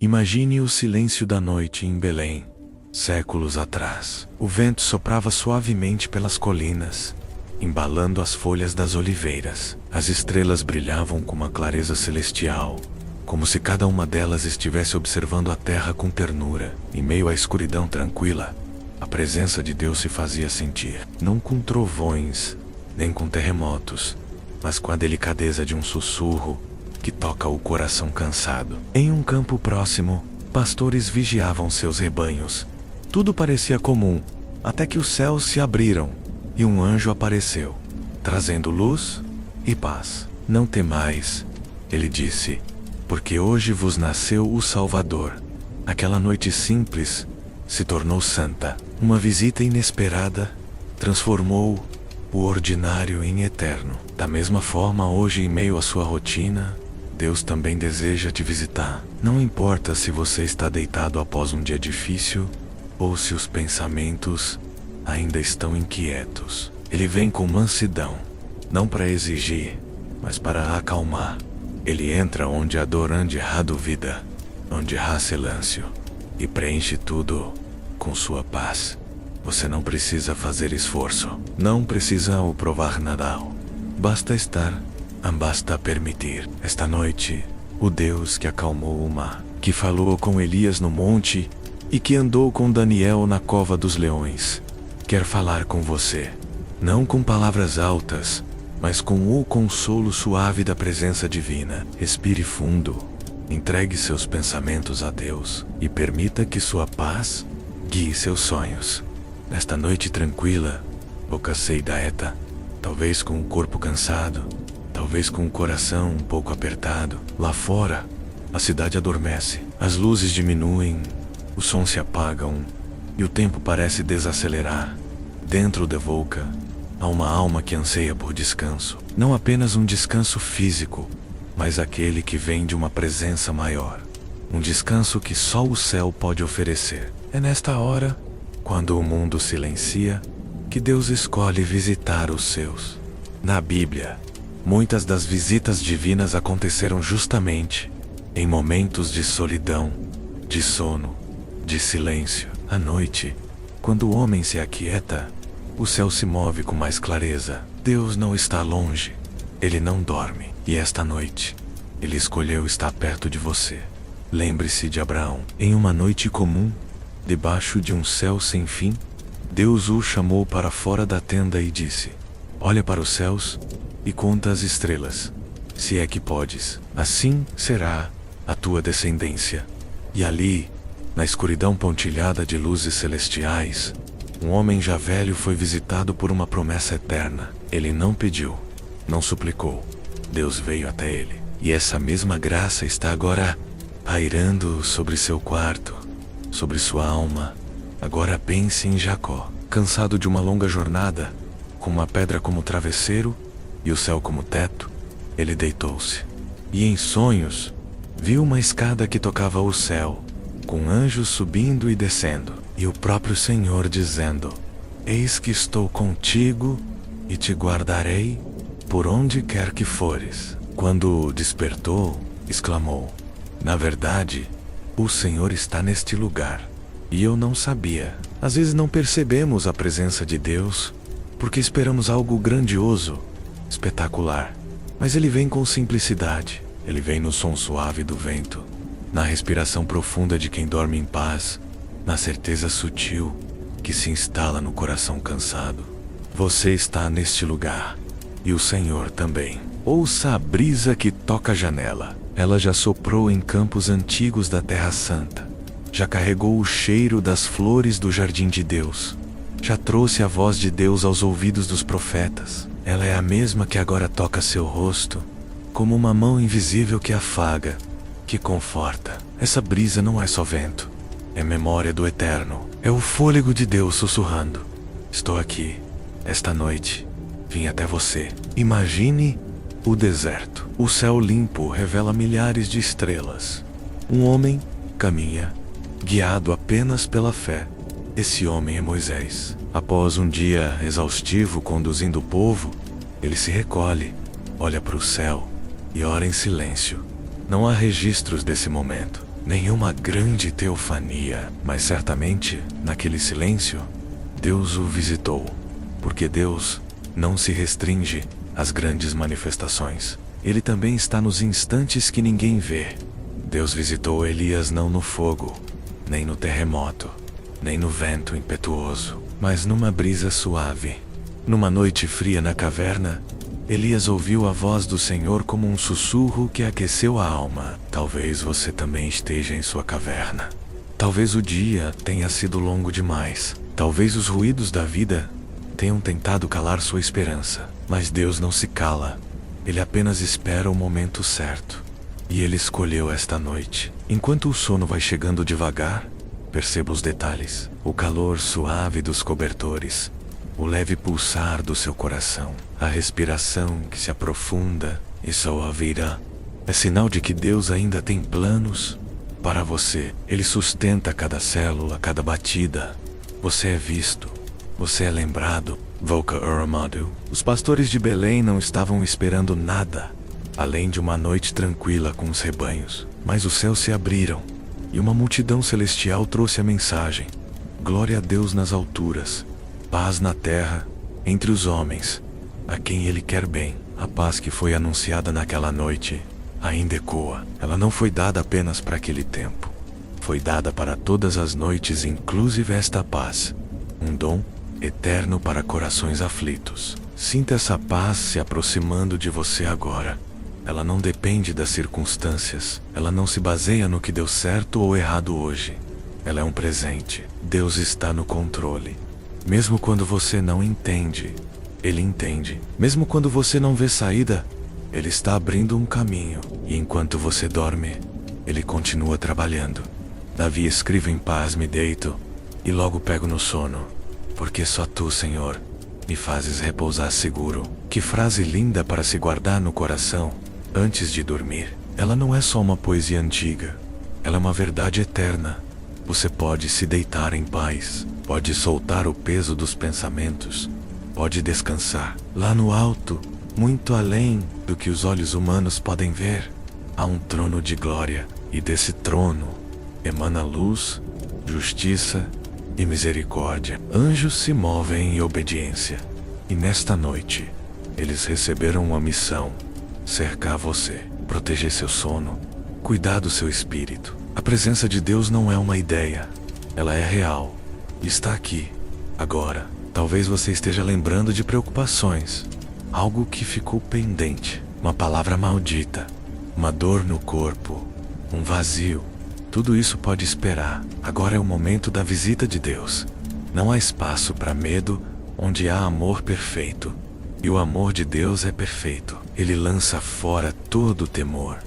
Imagine o silêncio da noite em Belém, séculos atrás. O vento soprava suavemente pelas colinas, embalando as folhas das oliveiras. As estrelas brilhavam com uma clareza celestial, como se cada uma delas estivesse observando a terra com ternura. Em meio à escuridão tranquila, a presença de Deus se fazia sentir, não com trovões, nem com terremotos, mas com a delicadeza de um sussurro que toca o coração cansado. Em um campo próximo, pastores vigiavam seus rebanhos. Tudo parecia comum, até que os céus se abriram e um anjo apareceu, trazendo luz e paz. Não temais, ele disse, porque hoje vos nasceu o Salvador. Aquela noite simples se tornou santa. Uma visita inesperada transformou o ordinário em eterno. Da mesma forma, hoje, em meio à sua rotina, Deus também deseja te visitar. Não importa se você está deitado após um dia difícil ou se os pensamentos ainda estão inquietos. Ele vem com mansidão, não para exigir, mas para acalmar. Ele entra onde a dor há dúvida, onde há silêncio, e preenche tudo com sua paz. Você não precisa fazer esforço, não precisa o provar nada. Basta estar, basta permitir. Esta noite, o Deus que acalmou o mar, que falou com Elias no monte e que andou com Daniel na cova dos leões, quer falar com você, não com palavras altas, mas com o consolo suave da presença divina. Respire fundo, entregue seus pensamentos a Deus e permita que sua paz guie seus sonhos. Nesta noite tranquila, boca sedaeta, talvez com o corpo cansado, talvez com o coração um pouco apertado. Lá fora, a cidade adormece, as luzes diminuem, os sons se apagam e o tempo parece desacelerar. Dentro da boca, há uma alma que anseia por descanso. Não apenas um descanso físico, mas aquele que vem de uma presença maior. Um descanso que só o céu pode oferecer. É nesta hora, quando o mundo silencia, que Deus escolhe visitar os seus. Na Bíblia, muitas das visitas divinas aconteceram justamente em momentos de solidão, de sono, de silêncio. À noite, quando o homem se aquieta, o céu se move com mais clareza. Deus não está longe, ele não dorme. E esta noite, ele escolheu estar perto de você. Lembre-se de Abraão. Em uma noite comum, debaixo de um céu sem fim, Deus o chamou para fora da tenda e disse: olha para os céus e conta as estrelas, se é que podes. Assim será a tua descendência. E ali, na escuridão pontilhada de luzes celestiais, um homem já velho foi visitado por uma promessa eterna. Ele não pediu, não suplicou. Deus veio até ele. E essa mesma graça está agora pairando sobre seu quarto, sobre sua alma. Agora pense em Jacó, cansado de uma longa jornada, com uma pedra como travesseiro e o céu como teto. Ele deitou-se e em sonhos viu uma escada que tocava o céu, com anjos subindo e descendo, e o próprio Senhor dizendo: eis que estou contigo e te guardarei por onde quer que fores. Quando despertou, exclamou: na verdade, o Senhor está neste lugar, e eu não sabia. Às vezes não percebemos a presença de Deus, porque esperamos algo grandioso, espetacular. Mas Ele vem com simplicidade. Ele vem no som suave do vento, na respiração profunda de quem dorme em paz, na certeza sutil que se instala no coração cansado. Você está neste lugar, e o Senhor também. Ouça a brisa que toca a janela. Ela já soprou em campos antigos da Terra Santa. Já carregou o cheiro das flores do jardim de Deus. Já trouxe a voz de Deus aos ouvidos dos profetas. Ela é a mesma que agora toca seu rosto, como uma mão invisível que afaga, que conforta. Essa brisa não é só vento, é memória do eterno. É o fôlego de Deus sussurrando: estou aqui, esta noite, vim até você. Imagine o deserto. O céu limpo revela milhares de estrelas. Um homem caminha, guiado apenas pela fé. Esse homem é Moisés. Após um dia exaustivo conduzindo o povo, ele se recolhe, olha para o céu e ora em silêncio. Não há registros desse momento, nenhuma grande teofania, mas certamente, naquele silêncio, Deus o visitou. Porque Deus não se restringe às grandes manifestações. Ele também está nos instantes que ninguém vê. Deus visitou Elias não no fogo, nem no terremoto, nem no vento impetuoso, mas numa brisa suave. Numa noite fria na caverna, Elias ouviu a voz do Senhor como um sussurro que aqueceu a alma. Talvez você também esteja em sua caverna. Talvez o dia tenha sido longo demais. Talvez os ruídos da vida tenham tentado calar sua esperança. Mas Deus não se cala. Ele apenas espera o momento certo. E Ele escolheu esta noite. Enquanto o sono vai chegando devagar, perceba os detalhes. O calor suave dos cobertores, o leve pulsar do seu coração, a respiração que se aprofunda e só ouvirá. É sinal de que Deus ainda tem planos para você. Ele sustenta cada célula, cada batida. Você é visto. Você é lembrado. Volca Aramado. Os pastores de Belém não estavam esperando nada além de uma noite tranquila com os rebanhos. Mas os céus se abriram e uma multidão celestial trouxe a mensagem: glória a Deus nas alturas, paz na terra, entre os homens, a quem Ele quer bem. A paz que foi anunciada naquela noite ainda ecoa. Ela não foi dada apenas para aquele tempo. Foi dada para todas as noites, inclusive esta paz. Um dom eterno para corações aflitos. Sinta essa paz se aproximando de você agora. Ela não depende das circunstâncias. Ela não se baseia no que deu certo ou errado hoje. Ela é um presente. Deus está no controle. Mesmo quando você não entende, Ele entende. Mesmo quando você não vê saída, Ele está abrindo um caminho. E enquanto você dorme, Ele continua trabalhando. Davi escreve: em paz me deito e logo pego no sono, porque só Tu, Senhor, me fazes repousar seguro. Que frase linda para se guardar no coração antes de dormir. Ela não é só uma poesia antiga. Ela é uma verdade eterna. Você pode se deitar em paz, pode soltar o peso dos pensamentos, pode descansar. Lá no alto, muito além do que os olhos humanos podem ver, há um trono de glória, e desse trono emana luz, justiça e misericórdia. Anjos se movem em obediência, e nesta noite, eles receberam uma missão: cercar você, proteger seu sono, cuidar do seu espírito. A presença de Deus não é uma ideia, ela é real. Está aqui, agora. Talvez você esteja lembrando de preocupações, algo que ficou pendente, uma palavra maldita, uma dor no corpo, um vazio. Tudo isso pode esperar. Agora é o momento da visita de Deus. Não há espaço para medo onde há amor perfeito. E o amor de Deus é perfeito. Ele lança fora todo o temor.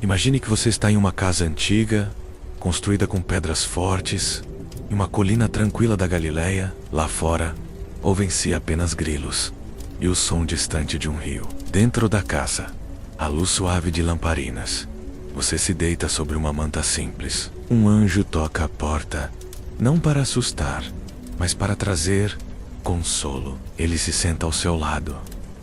Imagine que você está em uma casa antiga, construída com pedras fortes, em uma colina tranquila da Galileia. Lá fora, ouvem-se apenas grilos e o som distante de um rio. Dentro da casa, a luz suave de lamparinas. Você se deita sobre uma manta simples. Um anjo toca a porta, não para assustar, mas para trazer consolo. Ele se senta ao seu lado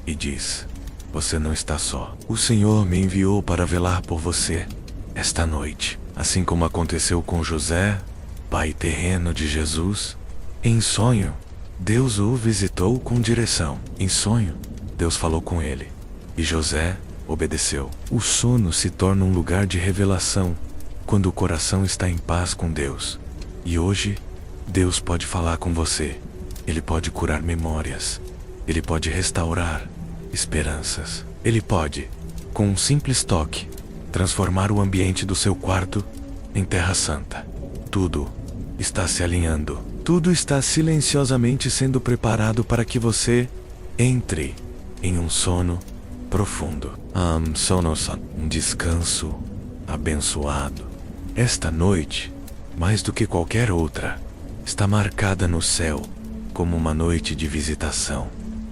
e diz: você não está só. O Senhor me enviou para velar por você esta noite. Assim como aconteceu com José, pai terreno de Jesus, em sonho, Deus o visitou com direção. Em sonho, Deus falou com ele, e José obedeceu. O sono se torna um lugar de revelação quando o coração está em paz com Deus. E hoje, Deus pode falar com você. Ele pode curar memórias. Ele pode restaurar esperanças. Ele pode, com um simples toque, transformar o ambiente do seu quarto em terra santa. Tudo está se alinhando. Tudo está silenciosamente sendo preparado para que você entre em um sono profundo. Um descanso abençoado. Esta noite, mais do que qualquer outra, está marcada no céu como uma noite de visitação.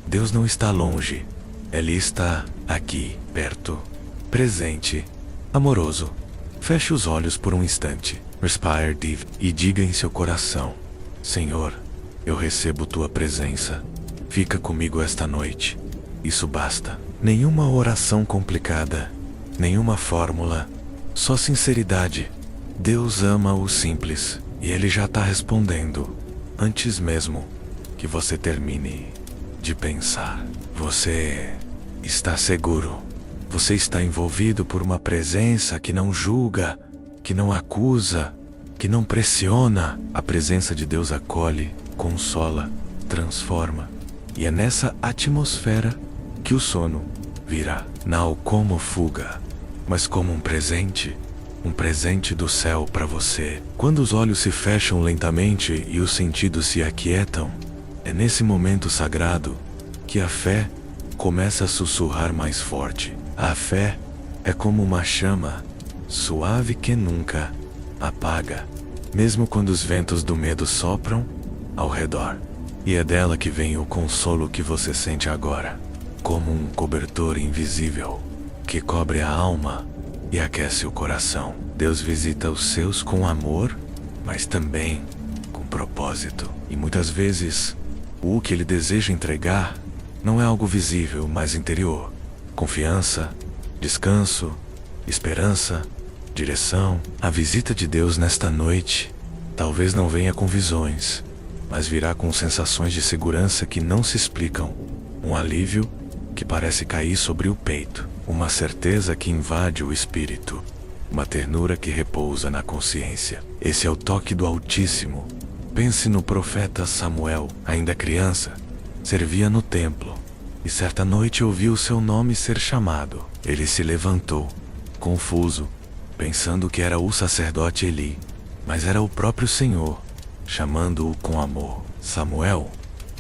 Deus não está longe. Ele está aqui, perto, presente, amoroso. Feche os olhos por um instante. Respire deep e diga em seu coração: Senhor, eu recebo tua presença. Fica comigo esta noite. Isso basta. Nenhuma oração complicada, nenhuma fórmula, só sinceridade. Deus ama o simples, e Ele já está respondendo, antes mesmo que você termine de pensar. Você está seguro. Você está envolvido por uma presença que não julga, que não acusa, que não pressiona. A presença de Deus acolhe, consola, transforma. E é nessa atmosfera que o sono virá, não como fuga, mas como um presente do céu para você. Quando os olhos se fecham lentamente e os sentidos se aquietam, é nesse momento sagrado que a fé começa a sussurrar mais forte. A fé é como uma chama suave que nunca apaga, mesmo quando os ventos do medo sopram ao redor. E é dela que vem o consolo que você sente agora, como um cobertor invisível que cobre a alma e aquece o coração. Deus visita os seus com amor, mas também com propósito. E muitas vezes, o que Ele deseja entregar não é algo visível, mas interior. Confiança, descanso, esperança, direção. A visita de Deus nesta noite talvez não venha com visões, mas virá com sensações de segurança que não se explicam. Um alívio que parece cair sobre o peito. Uma certeza que invade o espírito. Uma ternura que repousa na consciência. Esse é o toque do Altíssimo. Pense no profeta Samuel, ainda criança, servia no templo, e certa noite ouviu seu nome ser chamado. Ele se levantou, confuso, pensando que era o sacerdote Eli, mas era o próprio Senhor, chamando-o com amor. Samuel,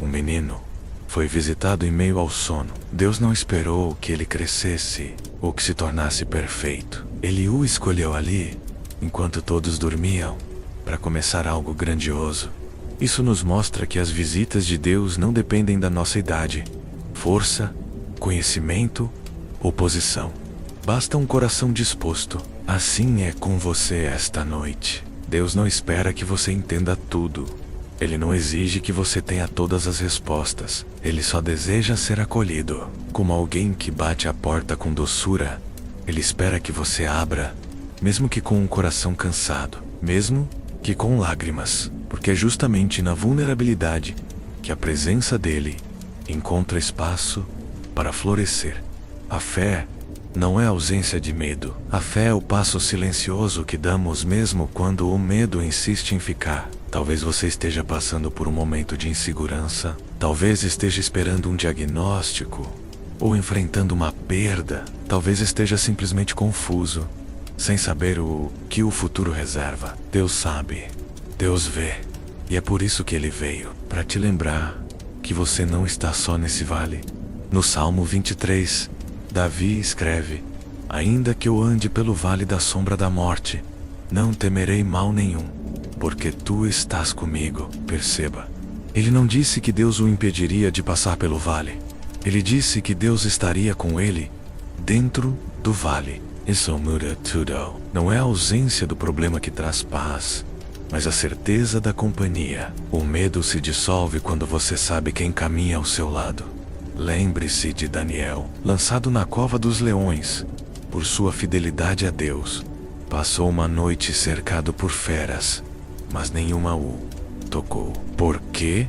um menino, foi visitado em meio ao sono. Deus não esperou que ele crescesse ou que se tornasse perfeito. Ele o escolheu ali, enquanto todos dormiam, para começar algo grandioso. Isso nos mostra que as visitas de Deus não dependem da nossa idade, força, conhecimento ou posição. Basta um coração disposto. Assim é com você esta noite. Deus não espera que você entenda tudo. Ele não exige que você tenha todas as respostas. Ele só deseja ser acolhido. Como alguém que bate a porta com doçura, Ele espera que você abra, mesmo que com um coração cansado, mesmo que com lágrimas, porque é justamente na vulnerabilidade que a presença dele encontra espaço para florescer. A fé não é ausência de medo. A fé é o passo silencioso que damos mesmo quando o medo insiste em ficar. Talvez você esteja passando por um momento de insegurança, talvez esteja esperando um diagnóstico, ou enfrentando uma perda, talvez esteja simplesmente confuso, sem saber o que o futuro reserva. Deus sabe, Deus vê, e é por isso que Ele veio, para te lembrar que você não está só nesse vale. No Salmo 23, Davi escreve: ainda que eu ande pelo vale da sombra da morte, não temerei mal nenhum, porque tu estás comigo. Perceba, ele não disse que Deus o impediria de passar pelo vale. Ele disse que Deus estaria com ele dentro do vale. Isso muda tudo. Não é a ausência do problema que traz paz, mas a certeza da companhia. O medo se dissolve quando você sabe quem caminha ao seu lado. Lembre-se de Daniel, lançado na cova dos leões, por sua fidelidade a Deus. Passou uma noite cercado por feras, mas nenhuma o tocou. Por quê?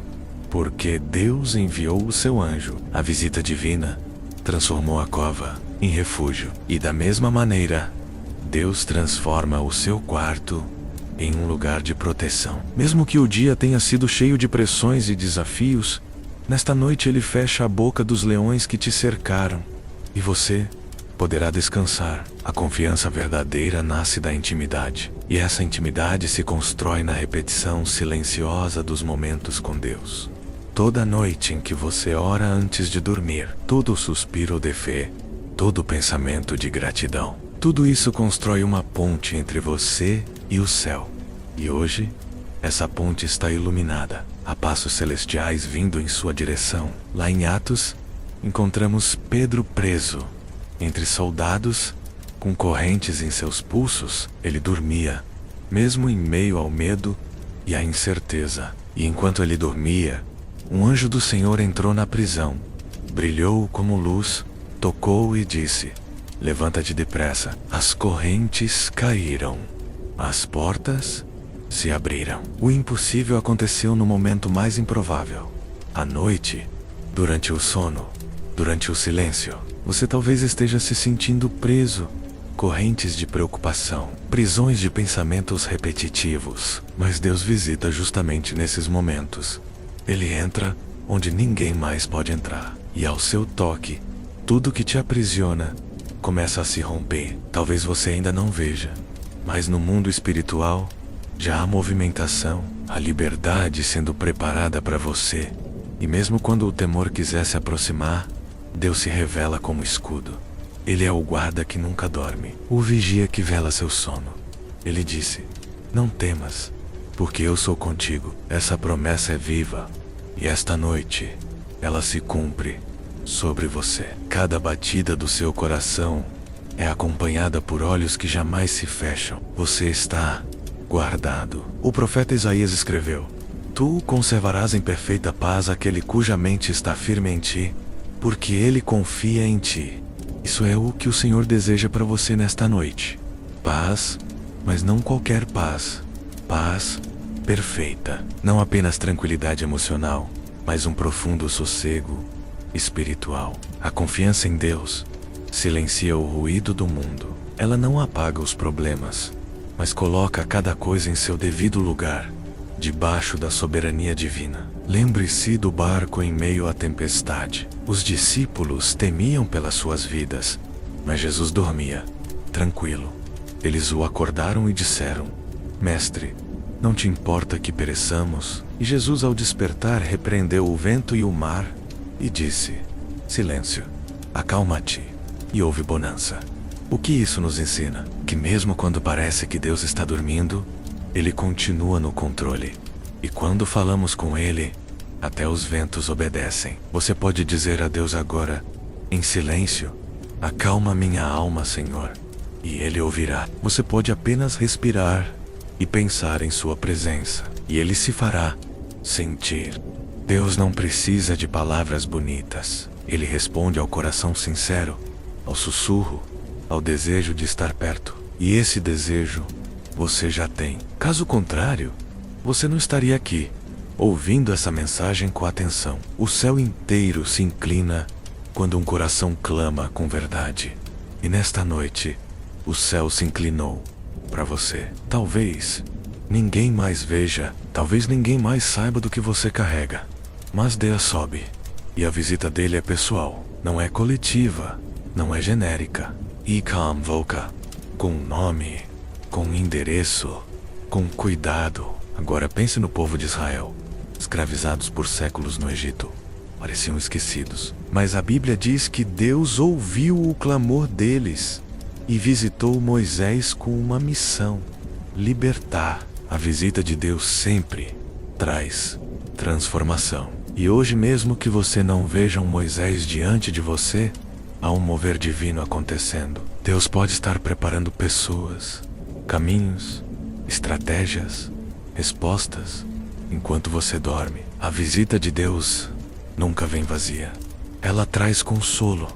Porque Deus enviou o seu anjo. A visita divina transformou a cova em refúgio. E da mesma maneira, Deus transforma o seu quarto em um lugar de proteção. Mesmo que o dia tenha sido cheio de pressões e desafios, nesta noite Ele fecha a boca dos leões que te cercaram, e você poderá descansar. A confiança verdadeira nasce da intimidade, e essa intimidade se constrói na repetição silenciosa dos momentos com Deus. Toda noite em que você ora antes de dormir, todo suspiro de fé, todo pensamento de gratidão, tudo isso constrói uma ponte entre você e o céu. E hoje, essa ponte está iluminada. Há passos celestiais vindo em sua direção. Lá em Atos, encontramos Pedro preso entre soldados, com correntes em seus pulsos. Ele dormia, mesmo em meio ao medo e à incerteza. E enquanto ele dormia, um anjo do Senhor entrou na prisão, brilhou como luz, tocou e disse: levanta-te depressa. As correntes caíram. As portas se abriram. O impossível aconteceu no momento mais improvável. À noite, durante o sono, durante o silêncio, você talvez esteja se sentindo preso. Correntes de preocupação, prisões de pensamentos repetitivos. Mas Deus visita justamente nesses momentos. Ele entra onde ninguém mais pode entrar. E ao seu toque, tudo que te aprisiona começa a se romper. Talvez você ainda não veja, mas no mundo espiritual já há movimentação, a liberdade sendo preparada para você. E mesmo quando o temor quiser se aproximar, Deus se revela como escudo. Ele é o guarda que nunca dorme, o vigia que vela seu sono. Ele disse: não temas, porque eu sou contigo. Essa promessa é viva, e esta noite ela se cumpre sobre você. Cada batida do seu coração é acompanhada por olhos que jamais se fecham. Você está guardado. O profeta Isaías escreveu: tu conservarás em perfeita paz aquele cuja mente está firme em ti, porque ele confia em ti. Isso é o que o Senhor deseja para você nesta noite. Paz, mas não qualquer paz. Paz perfeita. Não apenas tranquilidade emocional, mas um profundo sossego espiritual. A confiança em Deus silencia o ruído do mundo. Ela não apaga os problemas, mas coloca cada coisa em seu devido lugar, debaixo da soberania divina. Lembre-se do barco em meio à tempestade. Os discípulos temiam pelas suas vidas, mas Jesus dormia, tranquilo. Eles o acordaram e disseram: Mestre, não te importa que pereçamos? E Jesus, ao despertar, repreendeu o vento e o mar e disse: silêncio, acalma-te. E houve bonança. O que isso nos ensina? Que mesmo quando parece que Deus está dormindo, Ele continua no controle. E quando falamos com Ele, até os ventos obedecem. Você pode dizer a Deus agora, em silêncio: acalma minha alma, Senhor. E Ele ouvirá. Você pode apenas respirar e pensar em sua presença, e Ele se fará sentir. Deus não precisa de palavras bonitas. Ele responde ao coração sincero, ao sussurro, ao desejo de estar perto. E esse desejo você já tem. Caso contrário, você não estaria aqui, ouvindo essa mensagem com atenção. O céu inteiro se inclina quando um coração clama com verdade. E nesta noite, o céu se inclinou para você. Talvez ninguém mais veja, talvez ninguém mais saiba do que você carrega. Mas Deus sobe. E a visita dele é pessoal, não é coletiva, não é genérica. E convoca, com nome, com endereço, com cuidado. Agora pense no povo de Israel, escravizados por séculos no Egito. Pareciam esquecidos. Mas a Bíblia diz que Deus ouviu o clamor deles e visitou Moisés com uma missão: libertar. A visita de Deus sempre traz transformação. E hoje, mesmo que você não veja um Moisés diante de você, há um mover divino acontecendo. Deus pode estar preparando pessoas, caminhos, estratégias, respostas, enquanto você dorme. A visita de Deus nunca vem vazia. Ela traz consolo,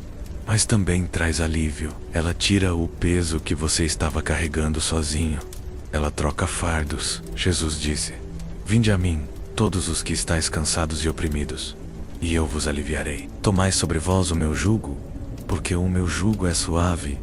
mas também traz alívio. Ela tira o peso que você estava carregando sozinho. Ela troca fardos. Jesus disse: vinde a mim, todos os que estáis cansados e oprimidos, e eu vos aliviarei. Tomai sobre vós o meu jugo, porque o meu jugo é suave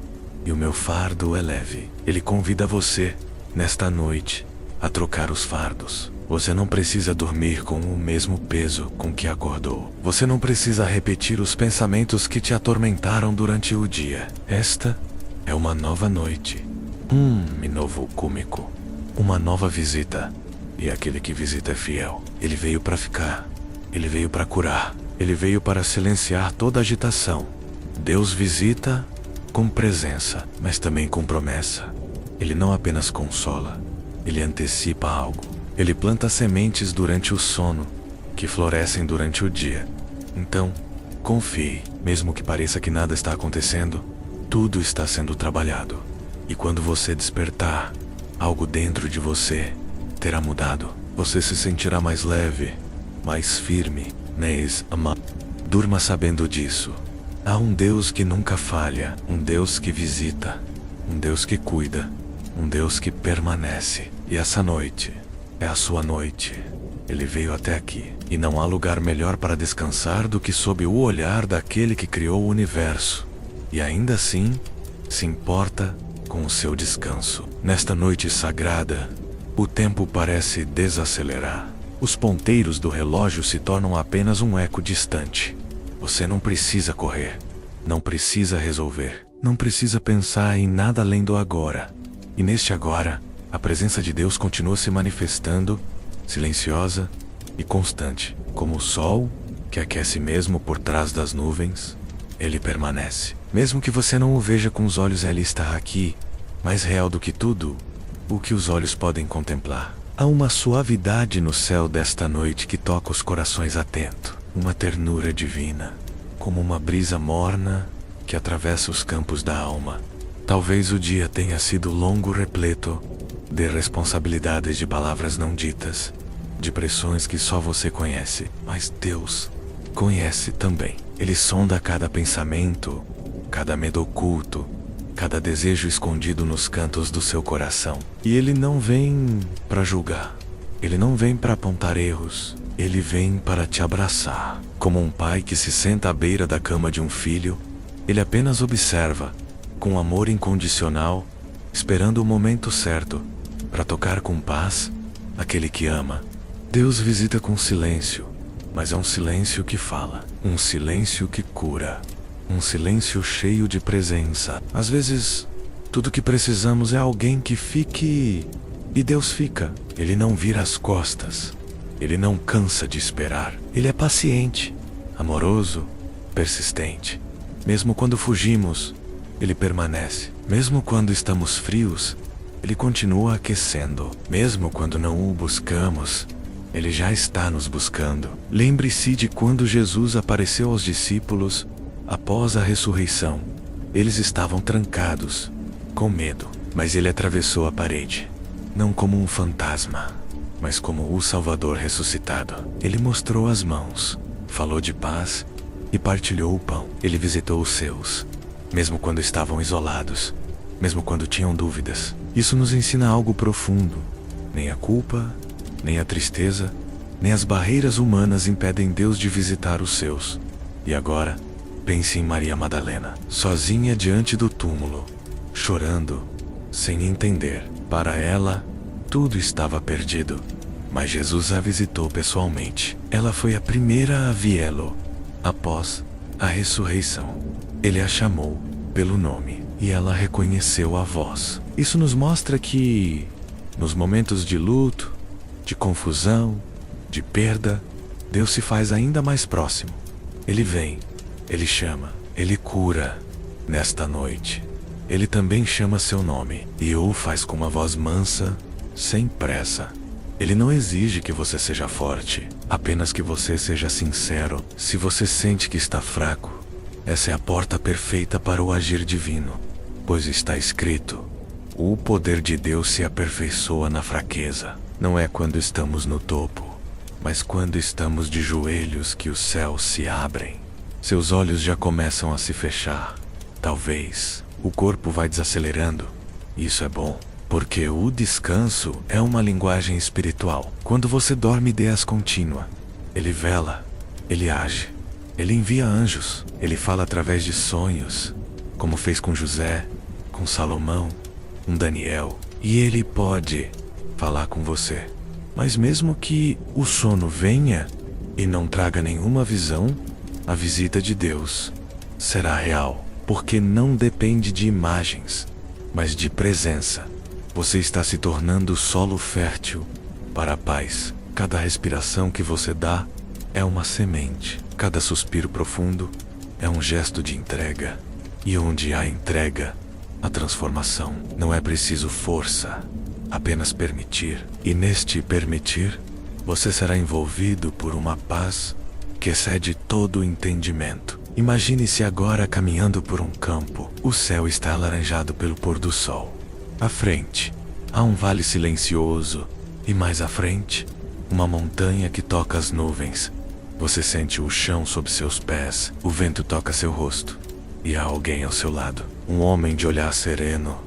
e o meu fardo é leve. Ele convida você, nesta noite, a trocar os fardos. Você não precisa dormir com o mesmo peso com que acordou. Você não precisa repetir os pensamentos que te atormentaram durante o dia. Esta é uma nova noite. Novo cômico. Uma nova visita. E aquele que visita é fiel. Ele veio para ficar. Ele veio para curar. Ele veio para silenciar toda agitação. Deus visita com presença, mas também com promessa. Ele não apenas consola, ele antecipa algo. Ele planta sementes durante o sono, que florescem durante o dia. Então, confie, mesmo que pareça que nada está acontecendo, tudo está sendo trabalhado. E quando você despertar, algo dentro de você terá mudado. Você se sentirá mais leve, mais firme. Durma sabendo disso. Há um Deus que nunca falha, um Deus que visita, um Deus que cuida, um Deus que permanece. E essa noite é a sua noite. Ele veio até aqui, e não há lugar melhor para descansar do que sob o olhar daquele que criou o universo. E ainda assim, se importa com o seu descanso. Nesta noite sagrada, o tempo parece desacelerar. Os ponteiros do relógio se tornam apenas um eco distante. Você não precisa correr, não precisa resolver, não precisa pensar em nada além do agora. E neste agora, a presença de Deus continua se manifestando, silenciosa e constante. Como o sol, que aquece mesmo por trás das nuvens, ele permanece. Mesmo que você não o veja com os olhos, ele está aqui, mais real do que tudo o que os olhos podem contemplar. Há uma suavidade no céu desta noite que toca os corações atentos. Uma ternura divina, como uma brisa morna que atravessa os campos da alma. Talvez o dia tenha sido longo, repleto de responsabilidades, de palavras não ditas, de pressões que só você conhece. Mas Deus conhece também. Ele sonda cada pensamento, cada medo oculto, cada desejo escondido nos cantos do seu coração. E Ele não vem para julgar. Ele não vem para apontar erros. Ele vem para te abraçar. Como um pai que se senta à beira da cama de um filho, ele apenas observa, com amor incondicional, esperando o momento certo, para tocar com paz aquele que ama. Deus visita com silêncio, mas é um silêncio que fala, um silêncio que cura, um silêncio cheio de presença. Às vezes, tudo que precisamos é alguém que fique, e Deus fica. Ele não vira as costas. Ele não cansa de esperar. Ele é paciente, amoroso, persistente. Mesmo quando fugimos, Ele permanece. Mesmo quando estamos frios, Ele continua aquecendo. Mesmo quando não o buscamos, Ele já está nos buscando. Lembre-se de quando Jesus apareceu aos discípulos após a ressurreição. Eles estavam trancados, com medo, mas Ele atravessou a parede, não como um fantasma, mas como o Salvador ressuscitado. Ele mostrou as mãos, falou de paz e partilhou o pão. Ele visitou os seus, mesmo quando estavam isolados, mesmo quando tinham dúvidas. Isso nos ensina algo profundo. Nem a culpa, nem a tristeza, nem as barreiras humanas impedem Deus de visitar os seus. E agora, pense em Maria Madalena, sozinha diante do túmulo, chorando, sem entender. Para ela, tudo estava perdido, mas Jesus a visitou pessoalmente. Ela foi a primeira a vê-lo após a ressurreição. Ele a chamou pelo nome e ela reconheceu a voz. Isso nos mostra que, nos momentos de luto, de confusão, de perda, Deus se faz ainda mais próximo. Ele vem, Ele chama, Ele cura. Nesta noite, Ele também chama seu nome e o faz com uma voz mansa, sem pressa. Ele não exige que você seja forte, apenas que você seja sincero. Se você sente que está fraco, essa é a porta perfeita para o agir divino, pois está escrito: o poder de Deus se aperfeiçoa na fraqueza. Não é quando estamos no topo, mas quando estamos de joelhos que os céus se abrem. Seus olhos já começam a se fechar. Talvez o corpo vai desacelerando. Isso é bom, porque o descanso é uma linguagem espiritual. Quando você dorme ideias contínua, Ele vela, Ele age, Ele envia anjos, Ele fala através de sonhos, como fez com José, com Salomão, com Daniel. E Ele pode falar com você. Mas mesmo que o sono venha e não traga nenhuma visão, a visita de Deus será real, porque não depende de imagens, mas de presença. Você está se tornando solo fértil para a paz. Cada respiração que você dá é uma semente. Cada suspiro profundo é um gesto de entrega. E onde há entrega, há transformação. Não é preciso força, apenas permitir. E neste permitir, você será envolvido por uma paz que excede todo o entendimento. Imagine-se agora caminhando por um campo. O céu está alaranjado pelo pôr do sol. À frente, há um vale silencioso. E mais à frente, uma montanha que toca as nuvens. Você sente o chão sob seus pés. O vento toca seu rosto. E há alguém ao seu lado. Um homem de olhar sereno,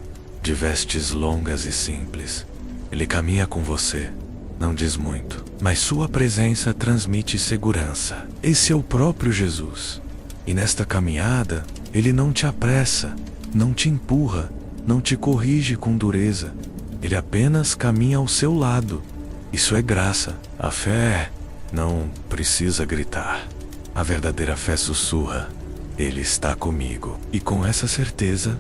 de vestes longas e simples. Ele caminha com você, não diz muito, mas sua presença transmite segurança. Esse é o próprio Jesus. E nesta caminhada, ele não te apressa, não te empurra, não te corrige com dureza. Ele apenas caminha ao seu lado. Isso é graça. A fé não precisa gritar. A verdadeira fé sussurra: Ele está comigo. E com essa certeza,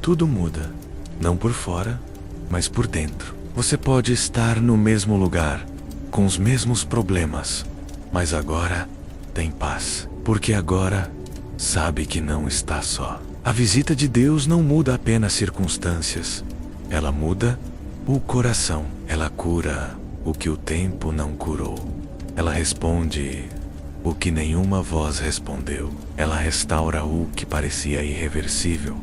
tudo muda. Não por fora, mas por dentro. Você pode estar no mesmo lugar, com os mesmos problemas, mas agora tem paz. Porque agora sabe que não está só. A visita de Deus não muda apenas circunstâncias. Ela muda o coração. Ela cura o que o tempo não curou. Ela responde o que nenhuma voz respondeu. Ela restaura o que parecia irreversível.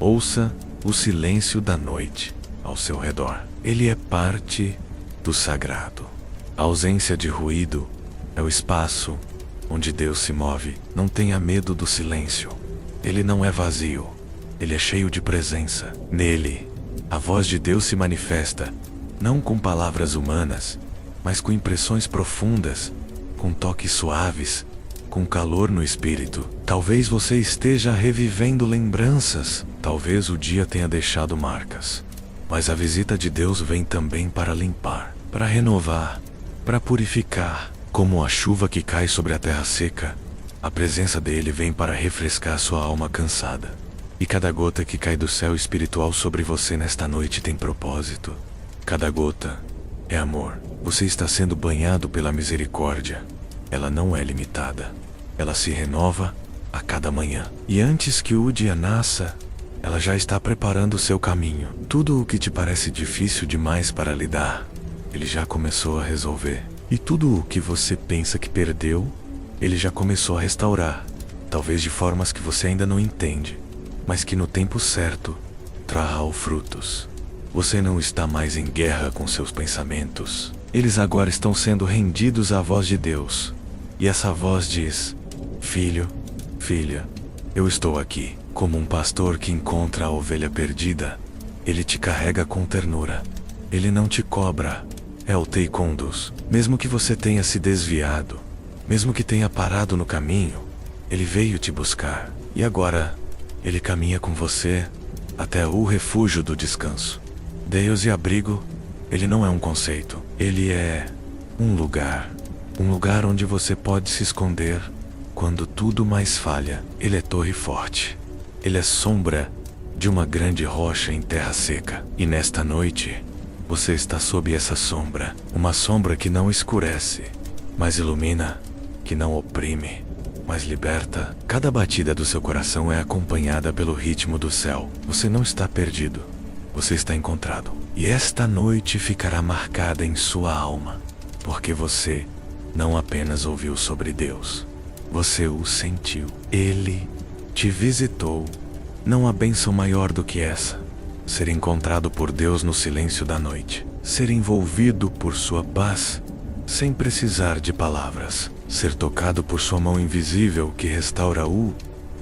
Ouça o silêncio da noite ao seu redor. Ele é parte do sagrado. A ausência de ruído é o espaço onde Deus se move. Não tenha medo do silêncio. Ele não é vazio. Ele é cheio de presença. Nele, a voz de Deus se manifesta, não com palavras humanas, mas com impressões profundas, com toques suaves, com calor no espírito. Talvez você esteja revivendo lembranças, talvez o dia tenha deixado marcas. Mas a visita de Deus vem também para limpar, para renovar, para purificar. Como a chuva que cai sobre a terra seca, a presença dele vem para refrescar sua alma cansada. E cada gota que cai do céu espiritual sobre você nesta noite tem propósito. Cada gota é amor. Você está sendo banhado pela misericórdia. Ela não é limitada. Ela se renova a cada manhã. E antes que o dia nasça, ela já está preparando o seu caminho. Tudo o que te parece difícil demais para lidar, ele já começou a resolver. E tudo o que você pensa que perdeu, ele já começou a restaurar. Talvez de formas que você ainda não entende, mas que no tempo certo trará frutos. Você não está mais em guerra com seus pensamentos. Eles agora estão sendo rendidos à voz de Deus. E essa voz diz: Filho, filha, eu estou aqui. Como um pastor que encontra a ovelha perdida, ele te carrega com ternura. Ele não te cobra, é o te conduz. Mesmo que você tenha se desviado, mesmo que tenha parado no caminho, ele veio te buscar. E agora, ele caminha com você até o refúgio do descanso. Deus e abrigo, ele não é um conceito. Ele é um lugar onde você pode se esconder quando tudo mais falha. Ele é torre forte. Ele é sombra de uma grande rocha em terra seca. E nesta noite, você está sob essa sombra. Uma sombra que não escurece, mas ilumina, que não oprime, mas liberta. Cada batida do seu coração é acompanhada pelo ritmo do céu. Você não está perdido. Você está encontrado. E esta noite ficará marcada em sua alma, porque você não apenas ouviu sobre Deus, você o sentiu. Ele te visitou. Não há bênção maior do que essa: ser encontrado por Deus no silêncio da noite, ser envolvido por sua paz, sem precisar de palavras, ser tocado por sua mão invisível que restaura o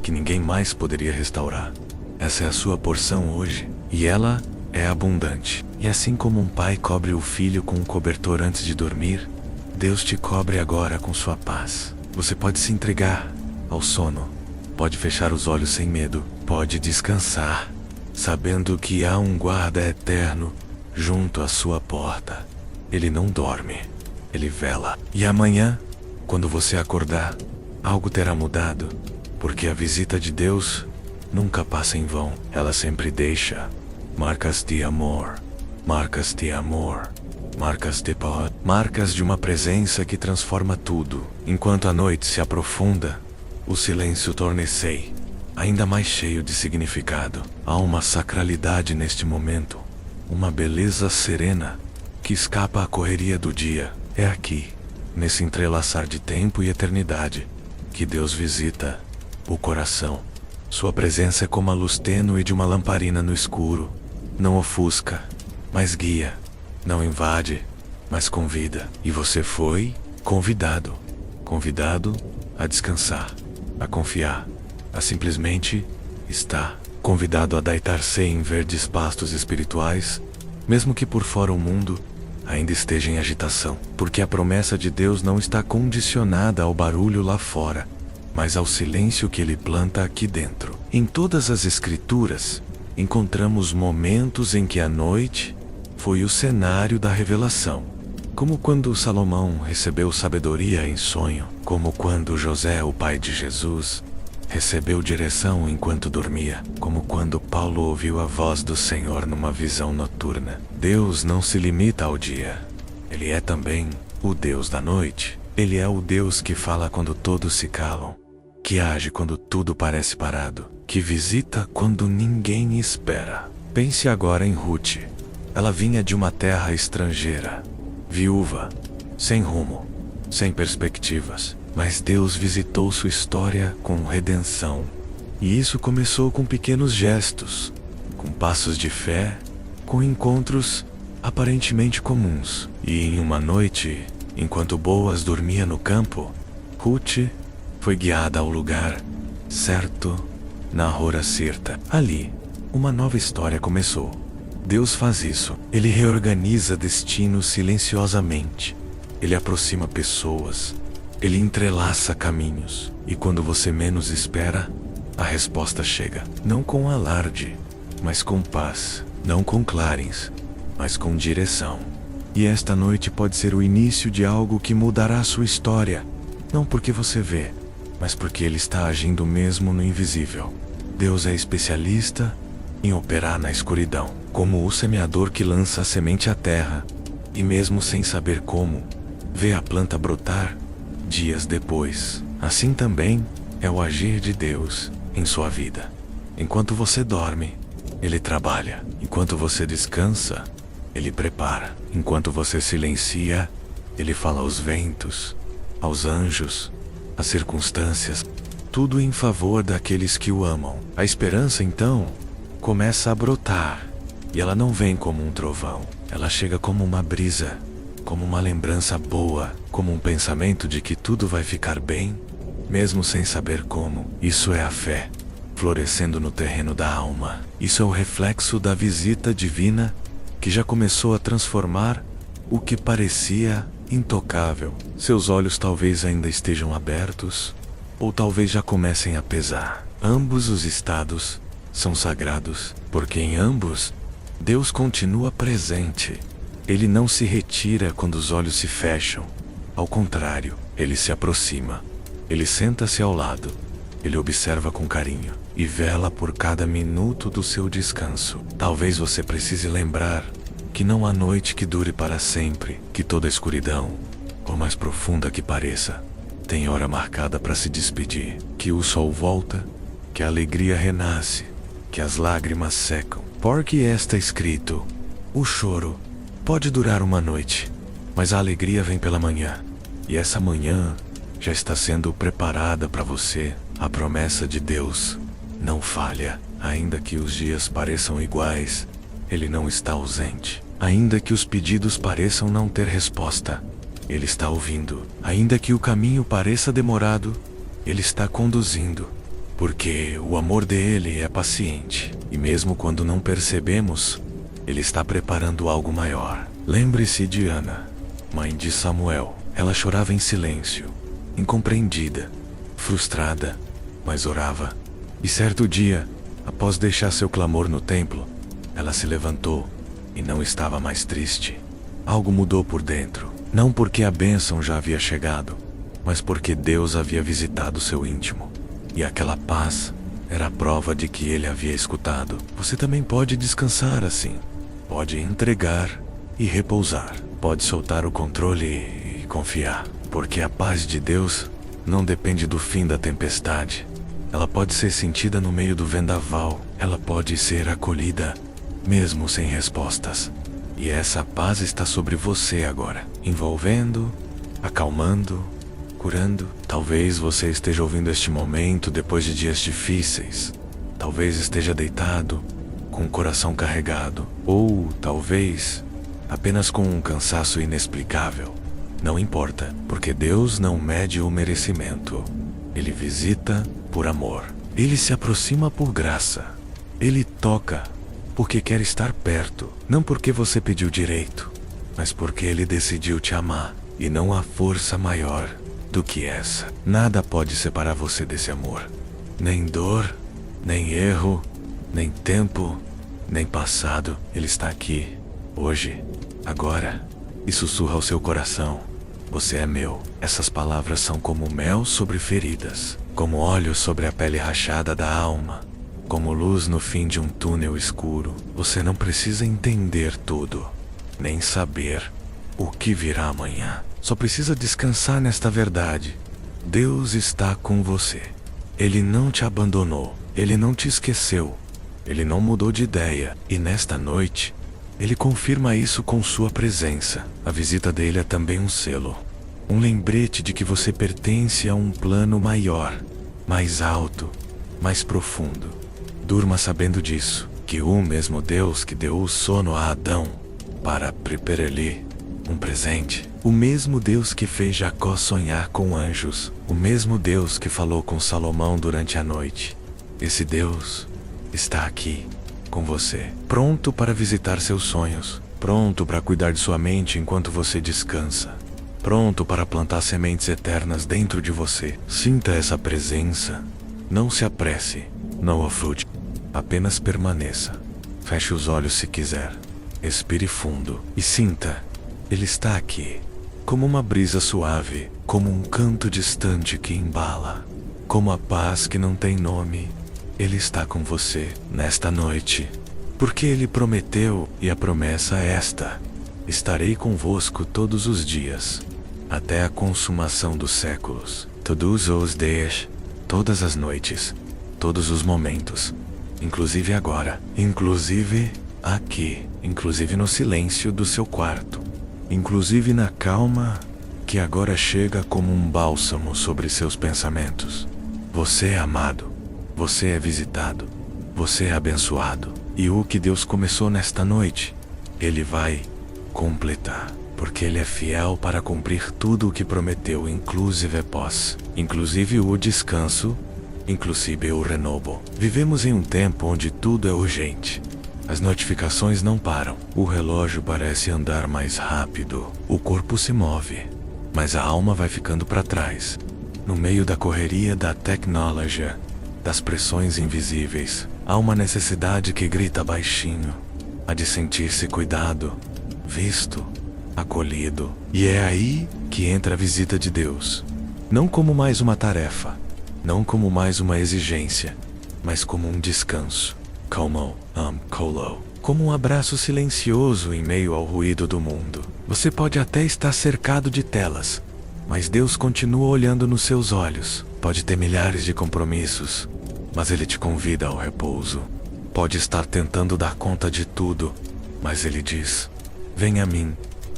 que ninguém mais poderia restaurar. Essa é a sua porção hoje, e ela é abundante. E assim como um pai cobre o filho com um cobertor antes de dormir, Deus te cobre agora com sua paz. Você pode se entregar ao sono, pode fechar os olhos sem medo, pode descansar, sabendo que há um guarda eterno junto à sua porta. Ele não dorme, ele vela. E amanhã, quando você acordar, algo terá mudado, porque a visita de Deus nunca passa em vão. Ela sempre deixa marcas de amor, marcas de amor, marcas de paz, marcas de uma presença que transforma tudo. Enquanto a noite se aprofunda, o silêncio torna-se ainda mais cheio de significado. Há uma sacralidade neste momento, uma beleza serena que escapa à correria do dia. É aqui, nesse entrelaçar de tempo e eternidade, que Deus visita o coração. Sua presença é como a luz tênue de uma lamparina no escuro. Não ofusca, mas guia. Não invade, mas convida. E você foi convidado. Convidado a descansar, a confiar, a simplesmente estar. convidado a deitar-se em verdes pastos espirituais, mesmo que por fora o mundo ainda esteja em agitação, porque a promessa de Deus não está condicionada ao barulho lá fora, mas ao silêncio que Ele planta aqui dentro. Em todas as Escrituras, encontramos momentos em que a noite foi o cenário da revelação, como quando Salomão recebeu sabedoria em sonho, como quando José, o pai de Jesus, recebeu direção enquanto dormia, como quando Paulo ouviu a voz do Senhor numa visão noturna. Deus não se limita ao dia. Ele é também o Deus da noite. Ele é o Deus que fala quando todos se calam, que age quando tudo parece parado, que visita quando ninguém espera. Pense agora em Ruth. Ela vinha de uma terra estrangeira, viúva, sem rumo, sem perspectivas. Mas Deus visitou sua história com redenção. E isso começou com pequenos gestos, com passos de fé, com encontros aparentemente comuns. E em uma noite, enquanto Boaz dormia no campo, Ruth foi guiada ao lugar certo, na Hora Sirta. Ali, uma nova história começou. Deus faz isso. Ele reorganiza destinos silenciosamente. Ele aproxima pessoas. Ele entrelaça caminhos, e quando você menos espera, a resposta chega. Não com alarde, mas com paz. Não com clarins, mas com direção. E esta noite pode ser o início de algo que mudará a sua história. Não porque você vê, mas porque Ele está agindo mesmo no invisível. Deus é especialista em operar na escuridão, como o semeador que lança a semente à terra, e mesmo sem saber como, vê a planta brotar dias depois. Assim também é o agir de Deus em sua vida. Enquanto você dorme, Ele trabalha. Enquanto você descansa, Ele prepara. Enquanto você silencia, Ele fala aos ventos, aos anjos, às circunstâncias, tudo em favor daqueles que o amam. A esperança, então, começa a brotar, e ela não vem como um trovão. Ela chega como uma brisa, como uma lembrança boa, como um pensamento de que tudo vai ficar bem, mesmo sem saber como. Isso é a fé, florescendo no terreno da alma. Isso é o reflexo da visita divina que já começou a transformar o que parecia intocável. Seus olhos talvez ainda estejam abertos, ou talvez já comecem a pesar. Ambos os estados são sagrados, porque em ambos, Deus continua presente. Ele não se retira quando os olhos se fecham. Ao contrário, Ele se aproxima. Ele senta-se ao lado. Ele observa com carinho e vela por cada minuto do seu descanso. Talvez você precise lembrar que não há noite que dure para sempre, que toda escuridão, por mais profunda que pareça, tem hora marcada para se despedir, que o sol volta, que a alegria renasce, que as lágrimas secam. Porque está escrito: o choro pode durar uma noite, mas a alegria vem pela manhã. E essa manhã já está sendo preparada para você. A promessa de Deus não falha. Ainda que os dias pareçam iguais, Ele não está ausente. Ainda que os pedidos pareçam não ter resposta, Ele está ouvindo. Ainda que o caminho pareça demorado, Ele está conduzindo. Porque o amor dele é paciente. E mesmo quando não percebemos, Ele está preparando algo maior. Lembre-se de Ana, mãe de Samuel. Ela chorava em silêncio, incompreendida, frustrada, mas orava. E certo dia, após deixar seu clamor no templo, ela se levantou e não estava mais triste. Algo mudou por dentro. Não porque a bênção já havia chegado, mas porque Deus havia visitado seu íntimo. E aquela paz era a prova de que Ele havia escutado. Você também pode descansar assim. Pode entregar e repousar. Pode soltar o controle e confiar. Porque a paz de Deus não depende do fim da tempestade. Ela pode ser sentida no meio do vendaval. Ela pode ser acolhida, mesmo sem respostas. E essa paz está sobre você agora, envolvendo, acalmando, curando. Talvez você esteja ouvindo este momento depois de dias difíceis. Talvez esteja deitado, com o coração carregado. Ou, talvez, apenas com um cansaço inexplicável. Não importa, porque Deus não mede o merecimento. Ele visita por amor. Ele se aproxima por graça. Ele toca porque quer estar perto, não porque você pediu direito, mas porque ele decidiu te amar, e não há força maior do que essa. Nada pode separar você desse amor. Nem dor, nem erro, nem tempo, nem passado. Ele está aqui, hoje, agora, e sussurra ao seu coração: você é meu. Essas palavras são como mel sobre feridas, como óleo sobre a pele rachada da alma, como luz no fim de um túnel escuro. Você não precisa entender tudo, nem saber o que virá amanhã. Só precisa descansar nesta verdade: Deus está com você. Ele não te abandonou, Ele não te esqueceu, Ele não mudou de ideia. E nesta noite, Ele confirma isso com sua presença. A visita dele é também um selo, um lembrete de que você pertence a um plano maior, mais alto, mais profundo. Durma sabendo disso, que o mesmo Deus que deu o sono a Adão para preparar-lhe um presente, o mesmo Deus que fez Jacó sonhar com anjos, o mesmo Deus que falou com Salomão durante a noite, esse Deus está aqui com você, pronto para visitar seus sonhos, pronto para cuidar de sua mente enquanto você descansa, pronto para plantar sementes eternas dentro de você. Sinta essa presença. Não se apresse, não afute, apenas permaneça. Feche os olhos se quiser, expire fundo e sinta. Ele está aqui, como uma brisa suave, como um canto distante que embala, como a paz que não tem nome. Ele está com você nesta noite, porque Ele prometeu, e a promessa é esta: estarei convosco todos os dias, até a consumação dos séculos. Todos os dias, todas as noites, todos os momentos, inclusive agora, inclusive aqui, inclusive no silêncio do seu quarto, inclusive na calma que agora chega como um bálsamo sobre seus pensamentos. Você é amado, você é visitado, você é abençoado, e o que Deus começou nesta noite, Ele vai completar, porque Ele é fiel para cumprir tudo o que prometeu, inclusive a paz, inclusive o descanso, inclusive o renovo. Vivemos em um tempo onde tudo é urgente. As notificações não param, o relógio parece andar mais rápido, o corpo se move, mas a alma vai ficando para trás. No meio da correria da tecnologia, das pressões invisíveis, há uma necessidade que grita baixinho, a de sentir-se cuidado, visto, acolhido. E é aí que entra a visita de Deus. Não como mais uma tarefa, não como mais uma exigência, mas como um descanso. Como um abraço silencioso em meio ao ruído do mundo. Você pode até estar cercado de telas, mas Deus continua olhando nos seus olhos. Pode ter milhares de compromissos, mas Ele te convida ao repouso. Pode estar tentando dar conta de tudo, mas Ele diz: vem a mim,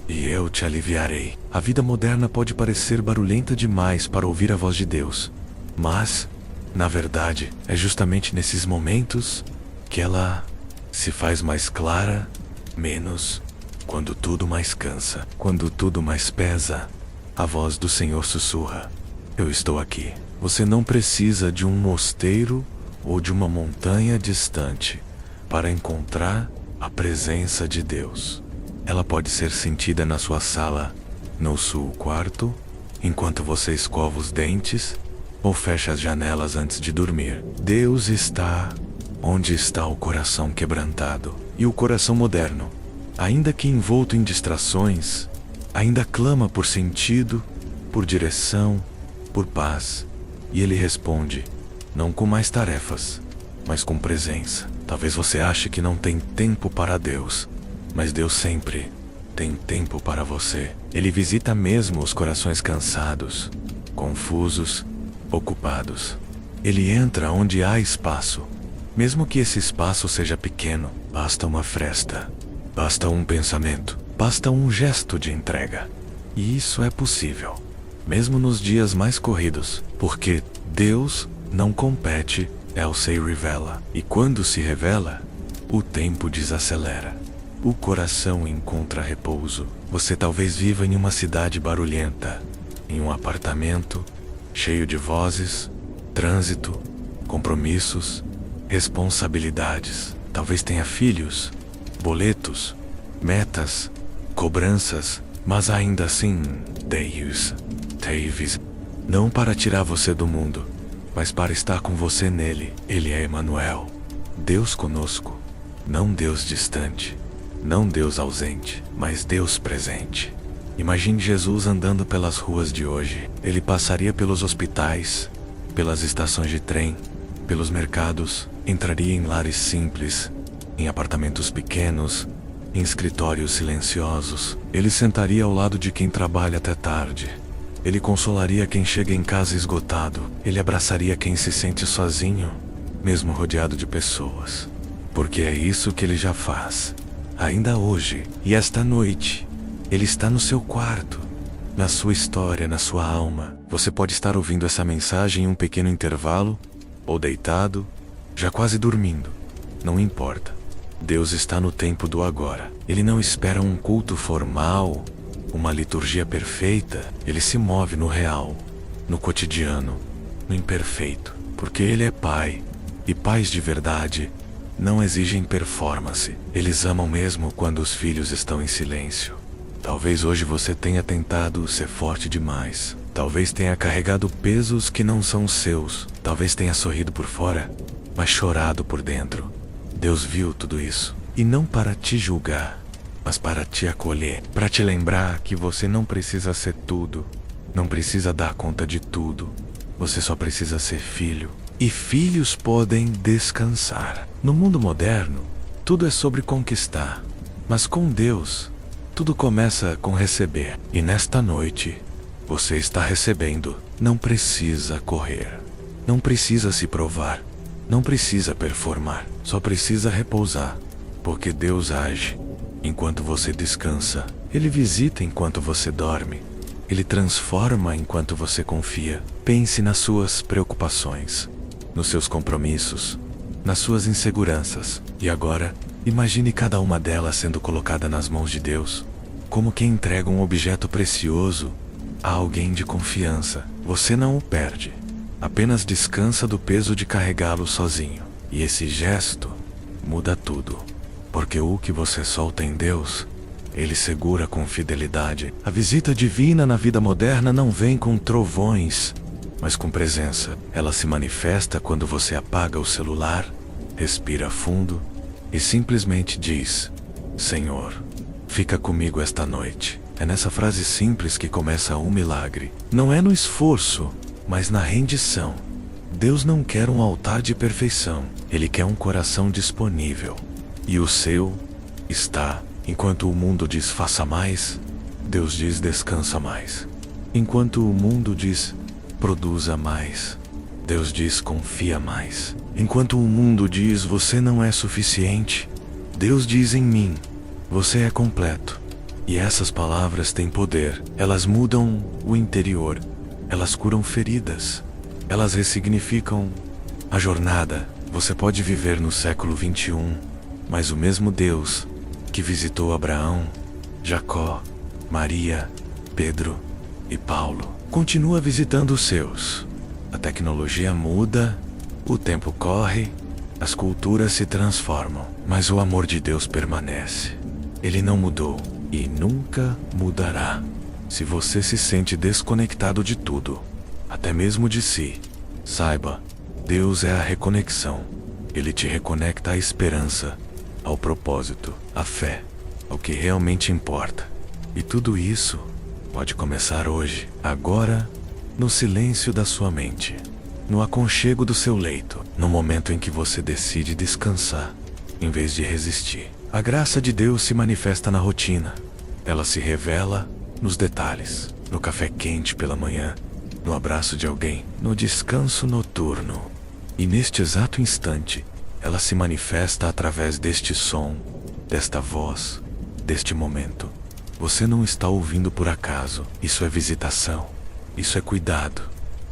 e eu te aliviarei. A vida moderna pode parecer barulhenta demais para ouvir a voz de Deus, mas, na verdade, é justamente nesses momentos que ela se faz mais clara, menos, quando tudo mais cansa, quando tudo mais pesa, a voz do Senhor sussurra: eu estou aqui. Você não precisa de um mosteiro ou de uma montanha distante para encontrar a presença de Deus. Ela pode ser sentida na sua sala, no seu quarto, enquanto você escova os dentes ou fecha as janelas antes de dormir. Deus está onde está o coração quebrantado. E o coração moderno, ainda que envolto em distrações, ainda clama por sentido, por direção, por paz. E Ele responde, não com mais tarefas, mas com presença. Talvez você ache que não tem tempo para Deus, mas Deus sempre tem tempo para você. Ele visita mesmo os corações cansados, confusos, ocupados. Ele entra onde há espaço. Mesmo que esse espaço seja pequeno, basta uma fresta, basta um pensamento, basta um gesto de entrega. E isso é possível, mesmo nos dias mais corridos, porque Deus não compete, Ele se revela. E quando se revela, o tempo desacelera. O coração encontra repouso. Você talvez viva em uma cidade barulhenta, em um apartamento cheio de vozes, trânsito, compromissos, responsabilidades. Talvez tenha filhos, boletos, metas, cobranças, mas ainda assim, Deus teve não para tirar você do mundo, mas para estar com você nele. Ele é Emanuel, Deus conosco, não Deus distante, não Deus ausente, mas Deus presente. Imagine Jesus andando pelas ruas de hoje. Ele passaria pelos hospitais, pelas estações de trem, pelos mercados, entraria em lares simples, em apartamentos pequenos, em escritórios silenciosos. Ele sentaria ao lado de quem trabalha até tarde. Ele consolaria quem chega em casa esgotado. Ele abraçaria quem se sente sozinho, mesmo rodeado de pessoas. Porque é isso que ele já faz, ainda hoje e esta noite. Ele está no seu quarto, na sua história, na sua alma. Você pode estar ouvindo essa mensagem em um pequeno intervalo, ou deitado, já quase dormindo. Não importa. Deus está no tempo do agora. Ele não espera um culto formal, uma liturgia perfeita. Ele se move no real, no cotidiano, no imperfeito. Porque Ele é Pai, e pais de verdade não exigem performance. Eles amam mesmo quando os filhos estão em silêncio. Talvez hoje você tenha tentado ser forte demais. Talvez tenha carregado pesos que não são seus. Talvez tenha sorrido por fora, mas chorado por dentro. Deus viu tudo isso. E não para te julgar, mas para te acolher. Para te lembrar que você não precisa ser tudo. Não precisa dar conta de tudo. Você só precisa ser filho. E filhos podem descansar. No mundo moderno, tudo é sobre conquistar. Mas com Deus, tudo começa com receber. E nesta noite, você está recebendo. Não precisa correr. Não precisa se provar. Não precisa performar. Só precisa repousar. Porque Deus age enquanto você descansa. Ele visita enquanto você dorme. Ele transforma enquanto você confia. Pense nas suas preocupações, nos seus compromissos, nas suas inseguranças. E agora, imagine cada uma delas sendo colocada nas mãos de Deus, como quem entrega um objeto precioso a alguém de confiança. Você não o perde, apenas descansa do peso de carregá-lo sozinho. E esse gesto muda tudo, porque o que você solta em Deus, Ele segura com fidelidade. A visita divina na vida moderna não vem com trovões, mas com presença. Ela se manifesta quando você apaga o celular, respira fundo e simplesmente diz: Senhor, fica comigo esta noite. É nessa frase simples que começa um milagre. Não é no esforço, mas na rendição. Deus não quer um altar de perfeição. Ele quer um coração disponível. E o seu está. Enquanto o mundo diz faça mais, Deus diz descansa mais. Enquanto o mundo diz produza mais, Deus diz confia mais. Enquanto o mundo diz você não é suficiente, Deus diz em mim você é completo. E essas palavras têm poder. Elas mudam o interior. Elas curam feridas. Elas ressignificam a jornada. Você pode viver no século 21, mas o mesmo Deus que visitou Abraão, Jacó, Maria, Pedro e Paulo continua visitando os seus. A tecnologia muda, o tempo corre, as culturas se transformam, mas o amor de Deus permanece. Ele não mudou e nunca mudará. Se você se sente desconectado de tudo, até mesmo de si, saiba, Deus é a reconexão. Ele te reconecta à esperança, ao propósito, à fé, ao que realmente importa. E tudo isso pode começar hoje, agora, no silêncio da sua mente, no aconchego do seu leito, no momento em que você decide descansar, em vez de resistir. A graça de Deus se manifesta na rotina. Ela se revela nos detalhes, no café quente pela manhã, no abraço de alguém, no descanso noturno. E neste exato instante, ela se manifesta através deste som, desta voz, deste momento. Você não está ouvindo por acaso. Isso é visitação. Isso é cuidado.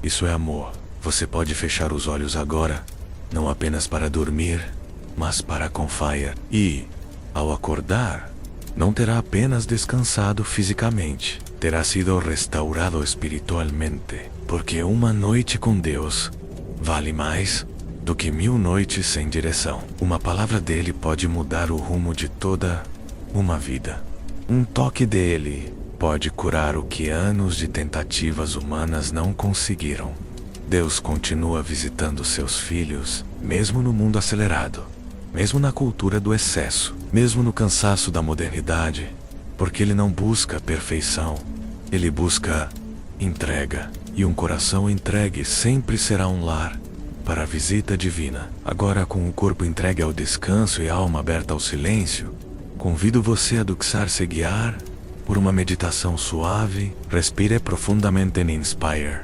Isso é amor. Você pode fechar os olhos agora, não apenas para dormir, mas para confiar. E, ao acordar, não terá apenas descansado fisicamente, terá sido restaurado espiritualmente. Porque uma noite com Deus vale mais do que 1000 noites sem direção. Uma palavra dele pode mudar o rumo de toda uma vida. Um toque dele pode curar o que anos de tentativas humanas não conseguiram. Deus continua visitando seus filhos, mesmo no mundo acelerado, mesmo na cultura do excesso, mesmo no cansaço da modernidade, porque Ele não busca perfeição, Ele busca entrega, e um coração entregue sempre será um lar para a visita divina. Agora, com o corpo entregue ao descanso e a alma aberta ao silêncio, convido você a deixar-se guiar por uma meditação suave. Respire profundamente em Inspire,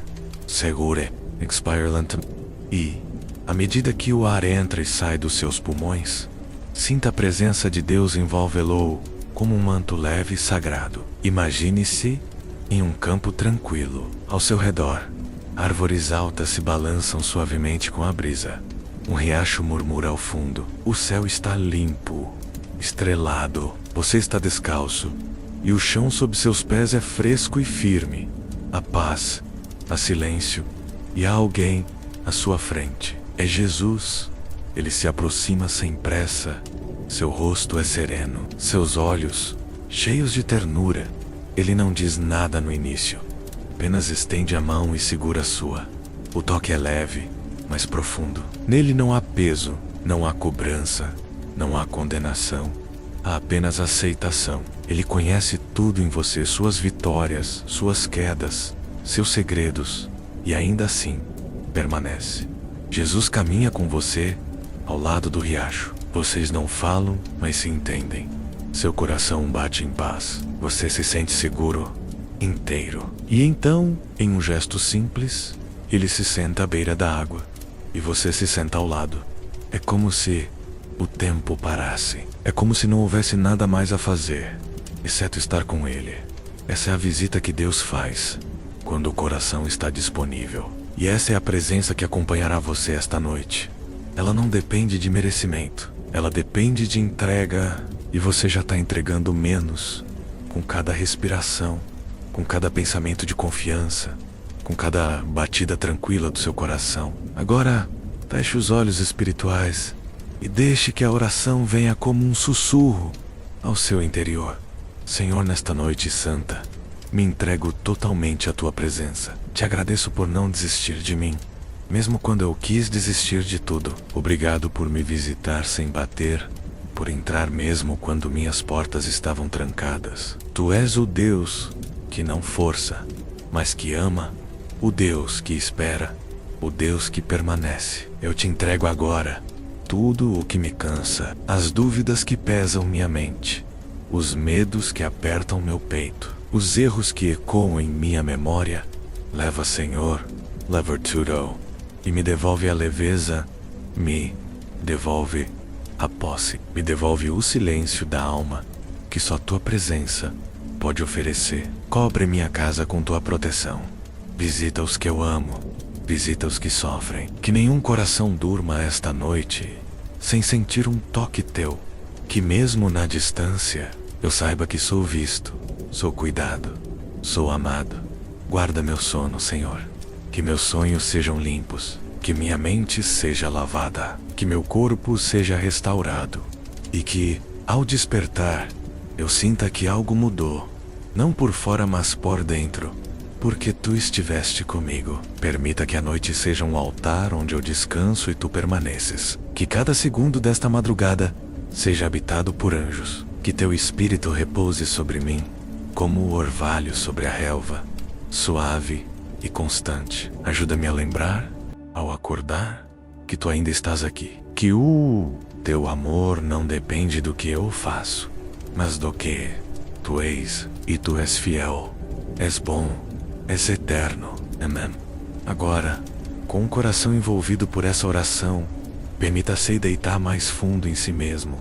segure, Expire lentamente, e, à medida que o ar entra e sai dos seus pulmões, sinta a presença de Deus envolvê-lo como um manto leve e sagrado. Imagine-se em um campo tranquilo. Ao seu redor, árvores altas se balançam suavemente com a brisa. Um riacho murmura ao fundo. O céu está limpo, estrelado. Você está descalço, e o chão sob seus pés é fresco e firme. Há paz, há silêncio, e há alguém à sua frente. É Jesus. Ele se aproxima sem pressa. Seu rosto é sereno, seus olhos cheios de ternura. Ele não diz nada no início, apenas estende a mão e segura a sua. O toque é leve, mas profundo. Nele não há peso, não há cobrança, não há condenação. Há apenas aceitação. Ele conhece tudo em você, suas vitórias, suas quedas, seus segredos, e ainda assim, permanece. Jesus caminha com você ao lado do riacho. Vocês não falam, mas se entendem. Seu coração bate em paz. Você se sente seguro, inteiro. E então, em um gesto simples, ele se senta à beira da água, e você se senta ao lado. É como se o tempo parasse. É como se não houvesse nada mais a fazer, exceto estar com ele. Essa é a visita que Deus faz quando o coração está disponível. E essa é a presença que acompanhará você esta noite. Ela não depende de merecimento. Ela depende de entrega. E você já está entregando menos com cada respiração, com cada pensamento de confiança, com cada batida tranquila do seu coração. Agora, feche os olhos espirituais e deixe que a oração venha como um sussurro ao seu interior. Senhor, nesta noite santa, me entrego totalmente à tua presença. Te agradeço por não desistir de mim, mesmo quando eu quis desistir de tudo. Obrigado por me visitar sem bater, por entrar mesmo quando minhas portas estavam trancadas. Tu és o Deus que não força, mas que ama, o Deus que espera, o Deus que permanece. Eu te entrego agora tudo o que me cansa, as dúvidas que pesam minha mente, os medos que apertam meu peito, os erros que ecoam em minha memória. Leva, Senhor, leva tudo, e me devolve a leveza, me devolve a posse, me devolve o silêncio da alma que só tua presença pode oferecer. Cobre minha casa com tua proteção. Visita os que eu amo, visita os que sofrem. Que nenhum coração durma esta noite sem sentir um toque teu. Que mesmo na distância eu saiba que sou visto, sou cuidado, sou amado. Guarda meu sono, Senhor. Que meus sonhos sejam limpos, que minha mente seja lavada, que meu corpo seja restaurado, e que, ao despertar, eu sinta que algo mudou, não por fora mas por dentro, porque tu estiveste comigo. Permita que a noite seja um altar onde eu descanso e tu permaneces. Que cada segundo desta madrugada seja habitado por anjos. Que teu espírito repouse sobre mim, como o orvalho sobre a relva, suave e constante. Ajuda-me a lembrar, ao acordar, que tu ainda estás aqui. Que o teu amor não depende do que eu faço, mas do que tu és, e tu és fiel, és bom, és eterno. Amém. Agora, com o coração envolvido por essa oração, permita-se deitar mais fundo em si mesmo.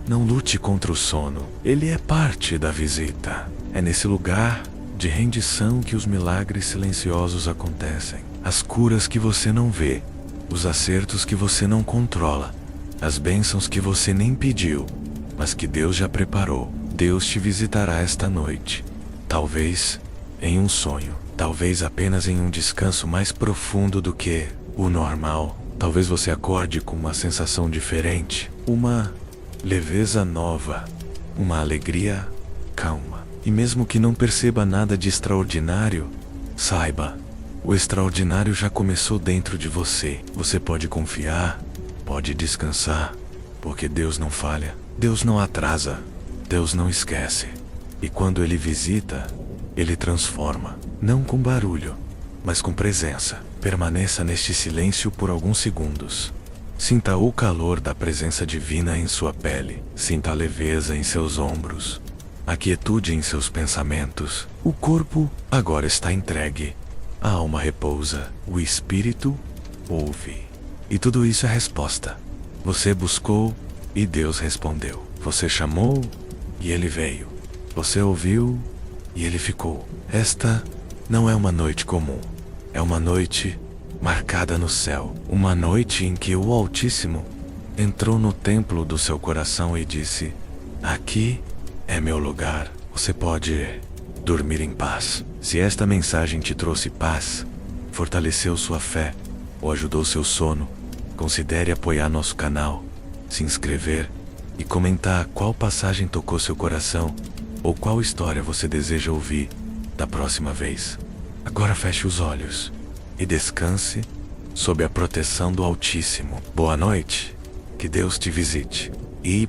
Não lute contra o sono, ele é parte da visita. É nesse lugar de rendição que os milagres silenciosos acontecem. As curas que você não vê, os acertos que você não controla, as bênçãos que você nem pediu, mas que Deus já preparou. Deus te visitará esta noite. Talvez em um sonho, talvez apenas em um descanso mais profundo do que o normal. Talvez você acorde com uma sensação diferente, uma leveza nova, uma alegria calma. E mesmo que não perceba nada de extraordinário, saiba, o extraordinário já começou dentro de você. Você pode confiar, pode descansar, porque Deus não falha, Deus não atrasa, Deus não esquece. E quando Ele visita, Ele transforma, não com barulho, mas com presença. Permaneça neste silêncio por alguns segundos. Sinta o calor da presença divina em sua pele. Sinta a leveza em seus ombros, a quietude em seus pensamentos. O corpo agora está entregue. A alma repousa. O espírito ouve. E tudo isso é resposta. Você buscou e Deus respondeu. Você chamou e Ele veio. Você ouviu e Ele ficou. Esta não é uma noite comum. É uma noite marcada no céu. Uma noite em que o Altíssimo entrou no templo do seu coração e disse: aqui é meu lugar. Você pode dormir em paz. Se esta mensagem te trouxe paz, fortaleceu sua fé ou ajudou seu sono, considere apoiar nosso canal, se inscrever e comentar qual passagem tocou seu coração ou qual história você deseja ouvir da próxima vez. Agora feche os olhos e descanse sob a proteção do Altíssimo. Boa noite, que Deus te visite e